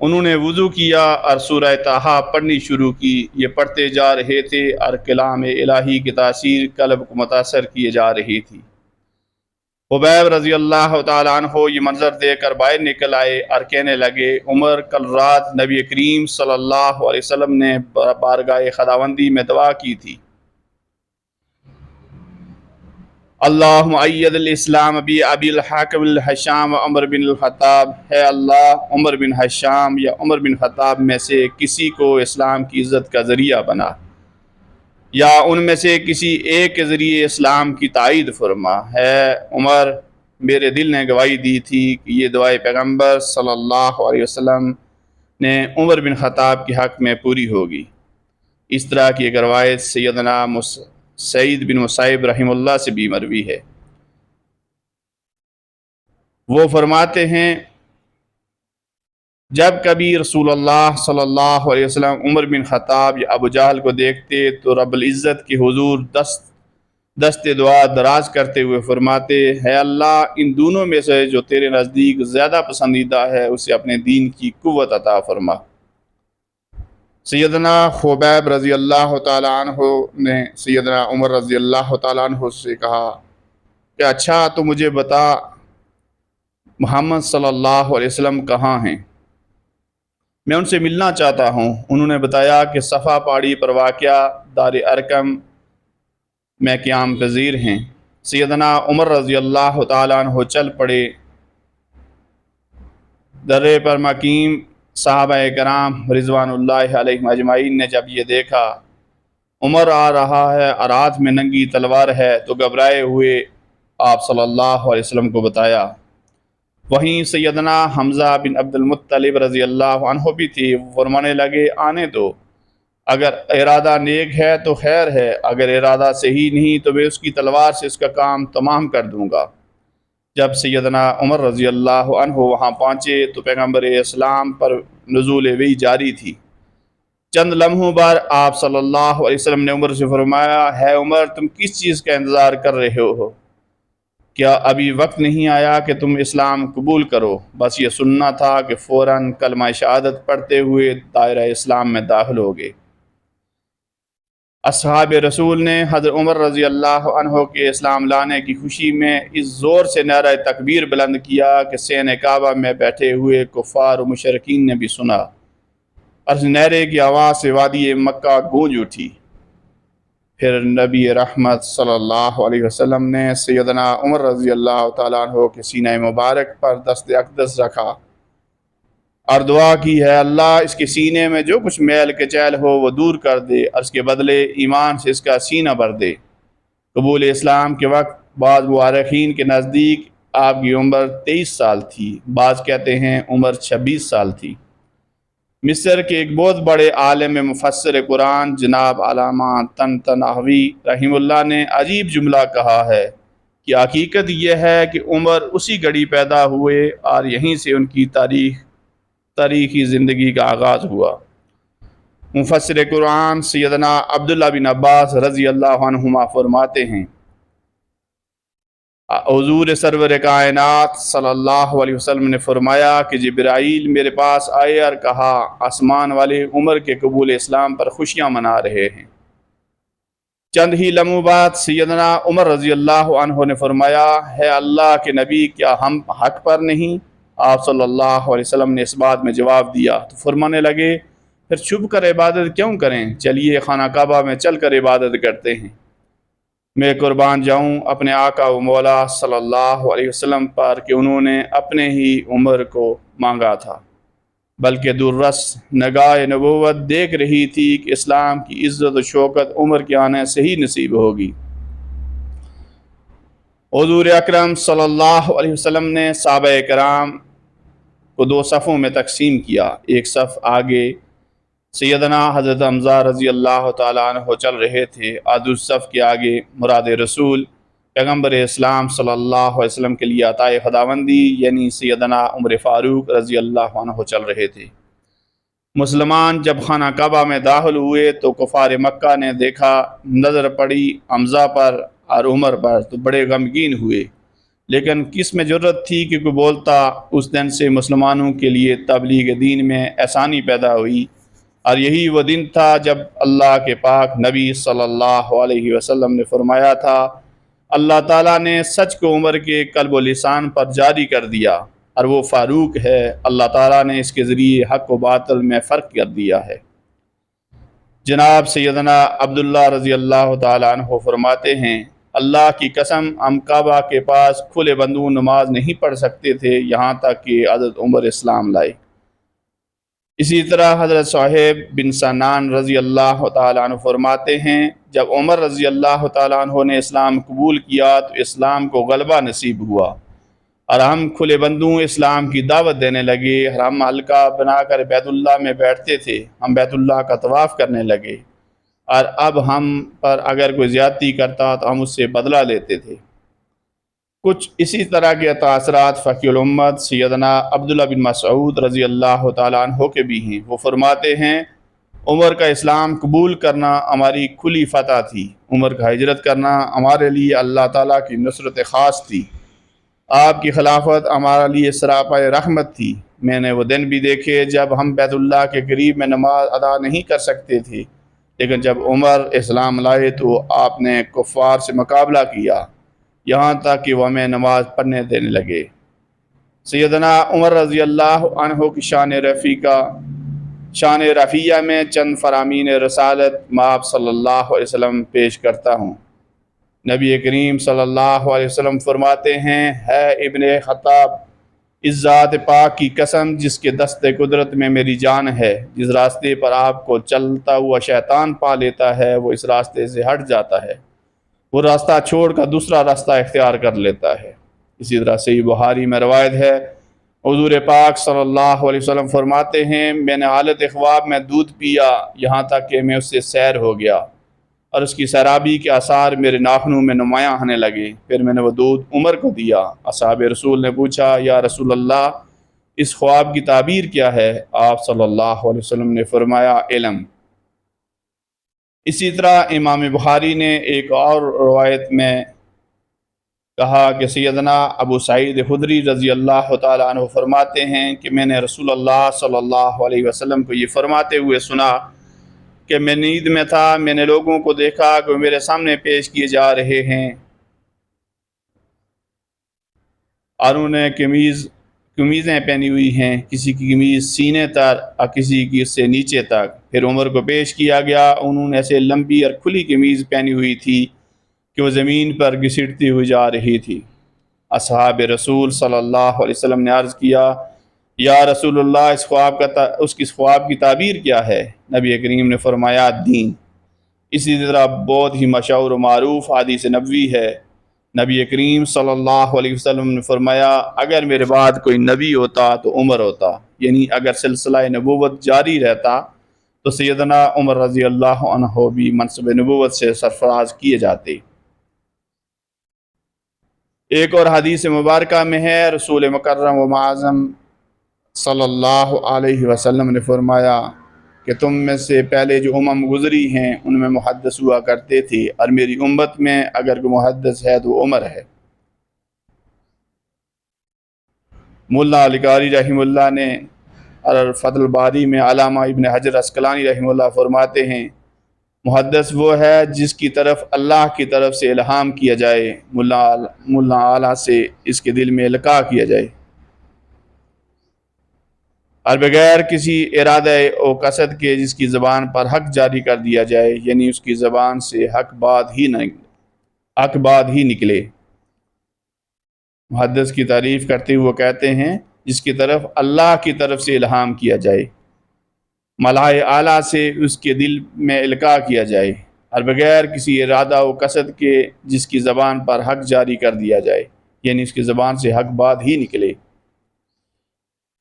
انہوں نے وضو کیا اور سورہ طٰہٰ پڑھنی شروع کی۔ یہ پڑھتے جا رہے تھے اور کلام الہی کی تاثیر قلب کو متاثر کیے جا رہی تھی۔ خبیب رضی اللہ تعالیٰ عنہ یہ منظر دیکھ کر باہر نکل آئے اور کہنے لگے، عمر کل رات نبی کریم صلی اللہ علیہ وسلم نے بارگاہ خداوندی میں دعا کی تھی، اللہم اید الاسلام بی ابی الحکم الحشام و عمر بن الخطاب، ہے اللہ عمر بن حشام یا عمر بن خطاب میں سے کسی کو اسلام کی عزت کا ذریعہ بنا، یا ان میں سے کسی ایک کے ذریعے اسلام کی تائید فرما۔ ہے عمر، میرے دل نے گواہی دی تھی کہ یہ دعائے پیغمبر صلی اللہ علیہ وسلم نے عمر بن خطاب کے حق میں پوری ہوگی۔ اس طرح کی ایک روایت سیدنا سعید بن مسیب رحمہ اللہ سے بھی مروی ہے۔ وہ فرماتے ہیں، جب کبھی رسول اللہ صلی اللہ علیہ وسلم عمر بن خطاب یا ابو جہل کو دیکھتے تو رب العزت کے حضور دست دعا دراز کرتے ہوئے فرماتے، ہے اللہ ان دونوں میں سے جو تیرے نزدیک زیادہ پسندیدہ ہے اسے اپنے دین کی قوت عطا فرما۔ سیدنا خبیب رضی اللہ تعالیٰ عنہ نے سیدنا عمر رضی اللہ تعالیٰ عنہ سے کہا کہ اچھا تو مجھے بتا محمد صلی اللہ علیہ وسلم کہاں ہیں، میں ان سے ملنا چاہتا ہوں۔ انہوں نے بتایا کہ صفا پہاڑی پر واقع دار ارقم میں قیام پذیر ہیں۔ سیدنا عمر رضی اللہ تعالیٰ عنہ چل پڑے۔ درے پر مقیم صحابہ کرام رضوان اللہ علیہم اجمعین نے جب یہ دیکھا عمر آ رہا ہے اور ہاتھ میں ننگی تلوار ہے تو گھبرائے ہوئے آپ صلی اللہ علیہ وسلم کو بتایا۔ وہیں سیدنا حمزہ بن عبد المطلب رضی اللہ عنہ بھی تھی۔ وہ فرمانے لگے، آنے دو، اگر ارادہ نیک ہے تو خیر ہے، اگر ارادہ صحیح نہیں تو میں اس کی تلوار سے اس کا کام تمام کر دوں گا۔ جب سیدنا عمر رضی اللہ عنہ وہاں پہنچے تو پیغمبر اسلام پر نزول وحی جاری تھی۔ چند لمحوں بعد آپ صلی اللہ علیہ وسلم نے عمر سے فرمایا، ہے عمر تم کس چیز کا انتظار کر رہے ہو؟ کیا ابھی وقت نہیں آیا کہ تم اسلام قبول کرو؟ بس یہ سننا تھا کہ فوراً کلمہ شہادت پڑھتے ہوئے دائرہ اسلام میں داخل ہو گئے۔ اصحاب رسول نے حضرت عمر رضی اللہ عنہ کے اسلام لانے کی خوشی میں اس زور سے نعرہ تکبیر بلند کیا کہ سین کعبہ میں بیٹھے ہوئے کفار و مشرکین نے بھی سنا، اور اس نعرے کی آواز سے وادی مکہ گونج اٹھی۔ پھر نبی رحمت صلی اللہ علیہ وسلم نے سیدنا عمر رضی اللہ تعالیٰ عنہ کے سینہ مبارک پر دست اقدس رکھا اور دعا کی، ہے اللہ اس کے سینے میں جو کچھ میل کچیل ہو وہ دور کر دے اور اس کے بدلے ایمان سے اس کا سینہ بھر دے۔ قبول اسلام کے وقت بعض مورخین کے نزدیک آپ کی عمر 23 سال تھی، بعض کہتے ہیں عمر 26 سال تھی۔ مصر کے ایک بہت بڑے عالم مفسر قرآن جناب علامہ طنطاوی رحمہ اللہ نے عجیب جملہ کہا ہے کہ حقیقت یہ ہے کہ عمر اسی گھڑی پیدا ہوئے اور یہیں سے ان کی تاریخی زندگی کا آغاز ہوا۔ مفسر قرآن سیدنا عبداللہ بن عباس رضی اللہ عنہما فرماتے ہیں، حضور سرور کائنات صلی اللہ علیہ وسلم نے فرمایا کہ جبرائیل میرے پاس آئے اور کہا، آسمان والے عمر کے قبول اسلام پر خوشیاں منا رہے ہیں۔ چند ہی لمحوں بعد سیدنا عمر رضی اللہ عنہ نے فرمایا، ہے اللہ کے نبی کیا ہم حق پر نہیں؟ آپ صلی اللہ علیہ وسلم نے اس بات میں جواب دیا تو فرمانے لگے، پھر چھپ کر عبادت کیوں کریں؟ چلیے خانہ کعبہ میں چل کر عبادت کرتے ہیں۔ میں قربان جاؤں اپنے آقا و مولا صلی اللہ علیہ وسلم پر کہ انہوں نے اپنے ہی عمر کو مانگا تھا، بلکہ دررس نگاہ نبوت دیکھ رہی تھی کہ اسلام کی عزت و شوکت عمر کے آنے سے ہی نصیب ہوگی۔ حضور اکرم صلی اللہ علیہ وسلم نے صحابہ کرام کو دو صفوں میں تقسیم کیا۔ ایک صف آگے سیدنا حضرت حمزہ رضی اللہ تعالیٰ عنہ چل رہے تھے، اور دوسرے صف کے آگے مراد رسول پیغمبر اسلام صلی اللہ علیہ وسلم کے لیے عطائے خداوندی یعنی سیدنا عمر فاروق رضی اللہ عنہ چل رہے تھے۔ مسلمان جب خانہ کعبہ میں داخل ہوئے تو کفار مکہ نے دیکھا، نظر پڑی حمزہ پر اور عمر پر تو بڑے غمگین ہوئے، لیکن کس میں جرت تھی کہ کوئی بولتا؟ اس دن سے مسلمانوں کے لیے تبلیغ دین میں آسانی پیدا ہوئی، اور یہی وہ دن تھا جب اللہ کے پاک نبی صلی اللہ علیہ وسلم نے فرمایا تھا، اللہ تعالیٰ نے سچ کو عمر کے قلب و لسان پر جاری کر دیا، اور وہ فاروق ہے، اللہ تعالیٰ نے اس کے ذریعے حق و باطل میں فرق کر دیا ہے۔ جناب سیدنا عبداللہ رضی اللہ تعالیٰ عنہ فرماتے ہیں، اللہ کی قسم ہم کعبہ کے پاس کھلے بندوں نماز نہیں پڑھ سکتے تھے یہاں تک کہ حضرت عمر اسلام لائے۔ اسی طرح حضرت صہیب بن سنان رضی اللہ تعالیٰ عنہ فرماتے ہیں، جب عمر رضی اللہ تعالیٰ عنہ نے اسلام قبول کیا تو اسلام کو غلبہ نصیب ہوا، اور ہم کھلے بندوں اسلام کی دعوت دینے لگے، اور ہم حلقہ بنا کر بیت اللہ میں بیٹھتے تھے، ہم بیت اللہ کا طواف کرنے لگے، اور اب ہم پر اگر کوئی زیادتی کرتا تو ہم اس سے بدلہ لیتے تھے۔ کچھ اسی طرح کے تاثرات فقی الامت سیدنا عبداللہ بن مسعود رضی اللہ تعالیٰ عنہ کے بھی ہیں۔ وہ فرماتے ہیں، عمر کا اسلام قبول کرنا ہماری کھلی فتح تھی، عمر کا ہجرت کرنا ہمارے لیے اللہ تعالیٰ کی نصرت خاص تھی، آپ کی خلافت ہمارے لیے سراپا رحمت تھی۔ میں نے وہ دن بھی دیکھے جب ہم بیت اللہ کے قریب میں نماز ادا نہیں کر سکتے تھے، لیکن جب عمر اسلام لائے تو آپ نے کفار سے مقابلہ کیا، یہاں تک کہ وہ ہمیں نماز پڑھنے دینے لگے۔ سیدنا عمر رضی اللہ عنہ کی شان رفیہ میں چند فرامین رسالت مآب صلی اللہ علیہ وسلم پیش کرتا ہوں۔ نبی کریم صلی اللہ علیہ وسلم فرماتے ہیں، ہے ابن خطاب، اس ذات پاک کی قسم جس کے دست قدرت میں میری جان ہے، جس راستے پر آپ کو چلتا ہوا شیطان پا لیتا ہے وہ اس راستے سے ہٹ جاتا ہے، وہ راستہ چھوڑ کر دوسرا راستہ اختیار کر لیتا ہے۔ اسی طرح صحیح بخاری میں روایت ہے، حضور پاک صلی اللہ علیہ وسلم فرماتے ہیں، میں نے حالت خواب میں دودھ پیا یہاں تک کہ میں اس سے سیر ہو گیا، اور اس کی سیرابی کے آثار میرے ناخنوں میں نمایاں ہونے لگے، پھر میں نے وہ دودھ عمر کو دیا۔ اصحاب رسول نے پوچھا، یا رسول اللہ، اس خواب کی تعبیر کیا ہے؟ آپ صلی اللہ علیہ وسلم نے فرمایا، علم۔ اسی طرح امام بخاری نے ایک اور روایت میں کہا کہ سیدنا ابو سعید خدری رضی اللہ تعالیٰ عنہ فرماتے ہیں کہ میں نے رسول اللہ صلی اللہ علیہ وسلم کو یہ فرماتے ہوئے سنا کہ میں نیند میں تھا، میں نے لوگوں کو دیکھا کہ وہ میرے سامنے پیش کیے جا رہے ہیں، اور انہوں نے قمیضیں پہنی ہوئی ہیں، کسی کی قمیض سینے تک اور کسی کی اس سے نیچے تک۔ پھر عمر کو پیش کیا گیا، انہوں نے ایسے لمبی اور کھلی قمیض پہنی ہوئی تھی کہ وہ زمین پر گھسیٹتی ہوئی جا رہی تھی۔ اصحاب رسول صلی اللہ علیہ وسلم نے عرض کیا، یا رسول اللہ، اس کی خواب کی تعبیر کیا ہے؟ نبی کریم نے فرمایا، دین۔ اسی طرح بہت ہی مشہور و معروف حدیث نبوی ہے، نبی کریم صلی اللہ علیہ وسلم نے فرمایا، اگر میرے بعد کوئی نبی ہوتا تو عمر ہوتا، یعنی اگر سلسلہ نبوت جاری رہتا تو سیدنا عمر رضی اللہ عنہ بھی منصب نبوت سے سرفراز کیے جاتے۔ ایک اور حدیث مبارکہ میں ہے، رسول مکرم و معظم صلی اللہ علیہ وسلم نے فرمایا کہ تم میں سے پہلے جو گزری ہیں ان میں محدث ہوا کرتے تھے، اور میری امت میں اگر کوئی محدث ہے تو عمر ہے۔ مولانا علی قاری رحمہ اللہ نے فتح الباری میں علامہ ابن حجر عسقلانی رحمہ اللہ فرماتے ہیں، محدث وہ ہے جس کی طرف اللہ کی طرف سے الہام کیا جائے، مولا اعلیٰ سے اس کے دل میں القاء کیا جائے، اور بغیر کسی ارادہ و قصد کے جس کی زبان پر حق جاری کر دیا جائے، یعنی اس کی زبان سے حق بات ہی نکلے۔ محدث کی تعریف کرتے ہوئے کہتے ہیں، جس کی طرف اللہ کی طرف سے الہام کیا جائے، ملائے اعلیٰ سے اس کے دل میں القاء کیا جائے، اور بغیر کسی ارادہ و قصد کے جس کی زبان پر حق جاری کر دیا جائے، یعنی اس کی زبان سے حق بات ہی نکلے۔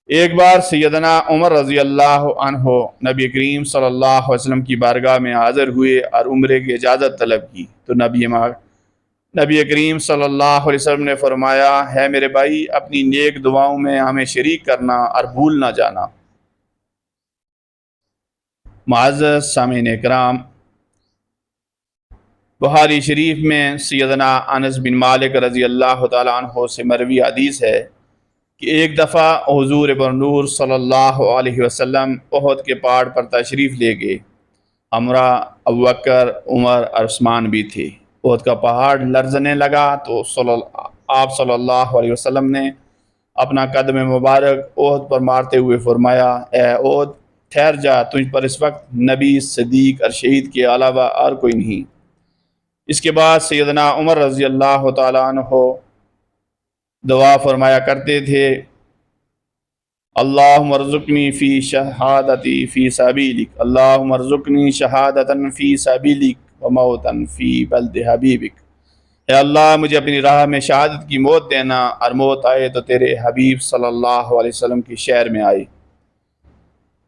ایک بار سیدنا عمر رضی اللہ عنہ نبی کریم صلی اللہ علیہ وسلم کی بارگاہ میں حاضر ہوئے اور عمرے کی اجازت طلب کی، تو نبی کریم صلی اللہ علیہ وسلم نے فرمایا، ہے میرے بھائی، اپنی نیک دعاؤں میں ہمیں شریک کرنا اور بھول نہ جانا۔ معزز سامعین کرام، بخاری شریف میں سیدنا انس بن مالک رضی اللہ تعالیٰ عنہ سے مروی حدیث ہے کہ ایک دفعہ حضور بنور صلی اللہ علیہ وسلم احد کے پہاڑ پر تشریف لے گئے۔ ہمراہ ابوبکر، عمر اور عثمان بھی تھے۔ احد کا پہاڑ لرزنے لگا تو آپ صلی اللہ علیہ وسلم نے اپنا قدم مبارک احد پر مارتے ہوئے فرمایا، اے احد ٹھہر جا، تجھ پر اس وقت نبی، صدیق اور شہید کے علاوہ اور کوئی نہیں۔ اس کے بعد سیدنا عمر رضی اللہ تعالیٰ عنہ دعا فرمایا کرتے تھے، اللہم ارزقنی فی شہادتی فی سبیلک، اللہم ارزقنی شہادتا فی سبیلک وموتا فی بلد حبیبک۔ اے اللہ مجھے اپنی راہ میں شہادت کی موت دینا، اور موت آئے تو تیرے حبیب صلی اللہ علیہ وسلم کی شہر میں آئے۔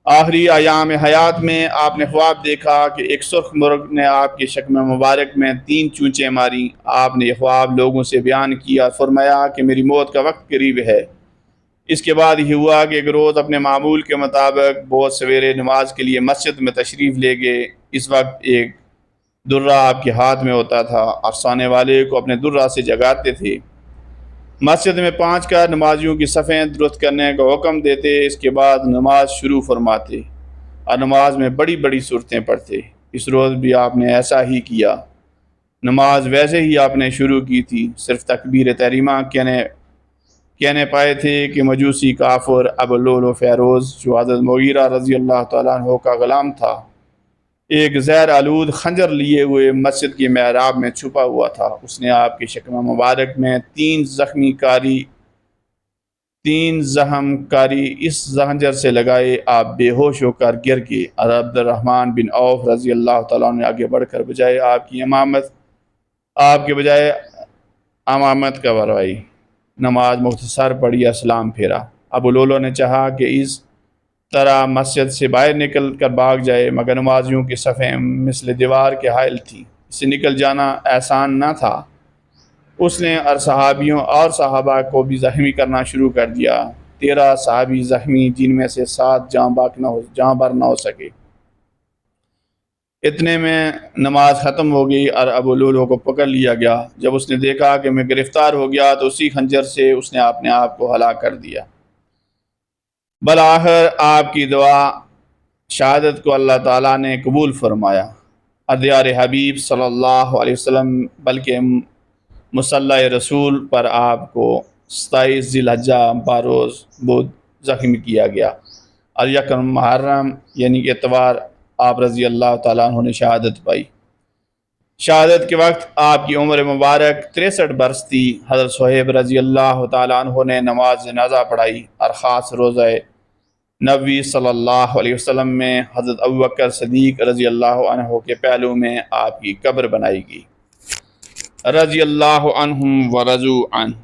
آخری ایام حیات میں آپ نے خواب دیکھا کہ ایک سرخ مرغ نے آپ کے شکم مبارک میں 3 چونچیں ماری۔ آپ نے یہ خواب لوگوں سے بیان کیا، فرمایا کہ میری موت کا وقت قریب ہے۔ اس کے بعد یہ ہوا کہ ایک روز اپنے معمول کے مطابق بہت سویرے نماز کے لیے مسجد میں تشریف لے گئے۔ اس وقت ایک درہ آپ کے ہاتھ میں ہوتا تھا اور سونے والے کو اپنے درہ سے جگاتے تھے۔ مسجد میں پہنچ کر نمازیوں کی صفیں درست کرنے کا حکم دیتے، اس کے بعد نماز شروع فرماتے اور نماز میں بڑی بڑی صورتیں پڑھتے۔ اس روز بھی آپ نے ایسا ہی کیا۔ نماز ویسے ہی آپ نے شروع کی تھی، صرف تکبیر تحریمہ کہنے پائے تھے کہ مجوسی کافر ابو لؤلؤ فیروز، جو حضرت مغیرہ رضی اللہ تعالیٰ عنہ کا غلام تھا، ایک زہر آلود خنجر لیے ہوئے مسجد کی محراب میں چھپا ہوا تھا۔ اس نے آپ کے شکم مبارک میں 3 زخم کاری اس خنجر سے لگائے۔ آپ بے ہوش ہو کر گر گئے اور عبد الرحمن بن عوف رضی اللہ تعالیٰ عنہ نے آگے بڑھ کر بجائے آپ کے بجائے امامت کا بروائی نماز مختصر پڑھی، اسلام پھیرا۔ ابو لؤلؤ نے چاہا کہ اس طرح مسجد سے باہر نکل کر بھاگ جائے، مگر نمازیوں کی صفیں مثل دیوار کے حائل تھیں، اس سے نکل جانا آسان نہ تھا۔ اس نے اور صحابیوں اور صحابہ کو بھی زخمی کرنا شروع کر دیا۔ 13 صحابی زخمی، جن میں سے 7 جاں بر نہ ہو سکے۔ اتنے میں نماز ختم ہو گئی اور ابو لؤلؤ کو پکڑ لیا گیا۔ جب اس نے دیکھا کہ میں گرفتار ہو گیا تو اسی خنجر سے اس نے اپنے آپ کو ہلاک کر دیا۔ بالآخر آپ کی دعا شہادت کو اللہ تعالیٰ نے قبول فرمایا اور دیار حبیب صلی اللہ علیہ وسلم بلکہ مصلی رسول پر آپ کو 27 ذی الحجہ باروز بدھ زخمی کیا اور 1 محرم یعنی کہ اتوار آپ رضی اللہ تعالیٰ عنہ نے شہادت پائی۔ شہادت کے وقت آپ کی عمر مبارک 63 برس تھی۔ حضرت صہیب رضی اللہ تعالیٰ عنہ نے نماز جنازہ پڑھائی اور خاص روزہ نبوی صلی اللہ علیہ وسلم میں حضرت ابوبکر صدیق رضی اللہ عنہ کے پہلو میں آپ کی قبر بنائی گئی۔ رضی اللہ عنہم ورضوا عنہ۔